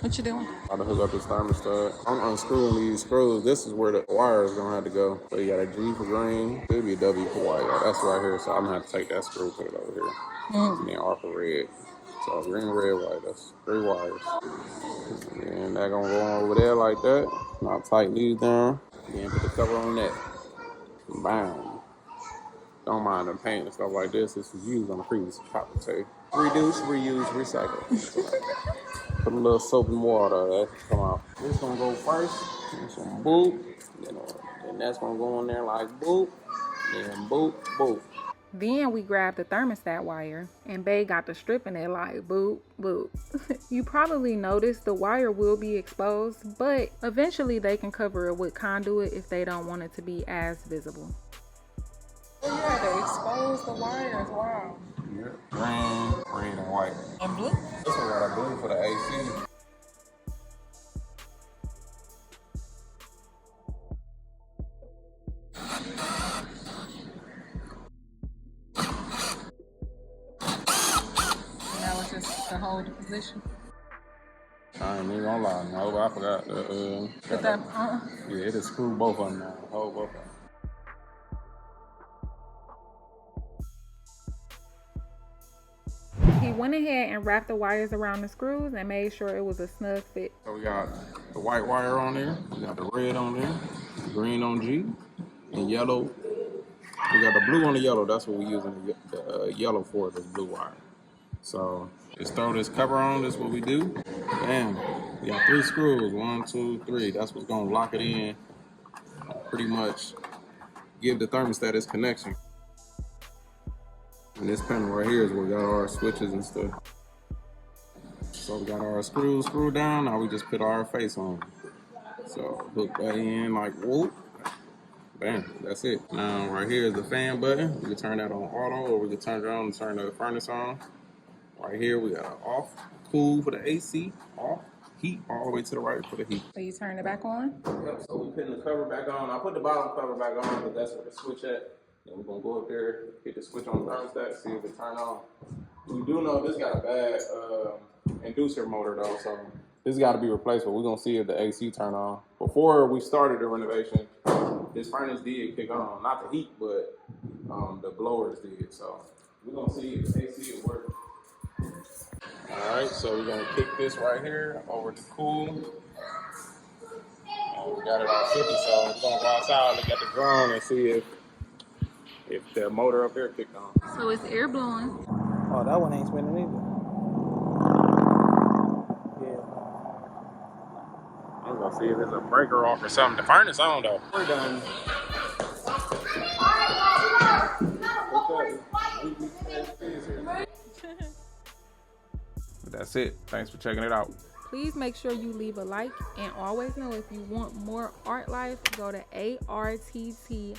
What you doing? How to hook up this thermostat. I'm unscrewing these screws. This is where the wire is gonna have to go. So you got a G for green, could be a W for white. That's right here. So I'm gonna have to take that screw, put it over here. And then R for red. So green, red, white. That's 3 wires. And that gonna go on over there like that. And I'll tighten these down. Then put the cover on that. Bam. Don't mind the paint and stuff like this. This was used on the previous copper tape. Reduce, reuse, recycle. Put a little soap and water. That can come out. This gonna go first. And some boop. Then that's gonna go in there like boop. Then boop, boop. Then we grabbed the thermostat wire and Bae got to stripping it like boop, boop. You probably noticed the wire will be exposed, but eventually they can cover it with conduit if they don't want it to be as visible. Oh yeah, they expose the wires, wow. Yeah. Green, red, and white. And blue? This one got a blue for the AC. Now it's just to hold the position. I ain't even gonna lie, no, I forgot. Yeah, it'll screw both of them now. Hold both of them. He went ahead and wrapped the wires around the screws and made sure it was a snug fit. So we got the white wire on there, we got the red on there, green on G, and yellow. We got the blue on the yellow. That's what we're using the yellow for, this blue wire. So just throw this cover on. This is what we do. Bam. We got 3 screws. 1, 2, 3. That's what's gonna lock it in. Pretty much give the thermostat its connection. And this panel right here is where we got our switches and stuff. So we got our screws screwed down. Now we just put our face on. So hook that in like whoop. Bam, that's it. Now right here is the fan button. We can turn that on auto, or we can turn it on and turn the furnace on. Right here we got off, cool for the AC, off, heat all the way to the right for the heat. So you turn it back on? Yep, so we're putting the cover back on. I put the bottom cover back on because that's where the switch at. Then we're gonna go up there, hit the switch on the thermostat, see if it turn on. We do know this got a bad inducer motor though, so this got to be replaced, but we're gonna see if the AC turn on. Before we started the renovation, this furnace did kick on. Not the heat, but the blowers did. So we're gonna see if the AC will work. All right, so we're gonna kick this right here over to cool. And we got it on 50, so we're gonna go outside and look at the drum and see if the motor up here kicked on. So it's air blowing. Oh, that one ain't spinning either. I'm gonna see if there's a breaker off or something. The furnace on though. We're done. But that's it. Thanks for checking it out. Please make sure you leave a like, and always know if you want more art life, go to ARTTlife.com.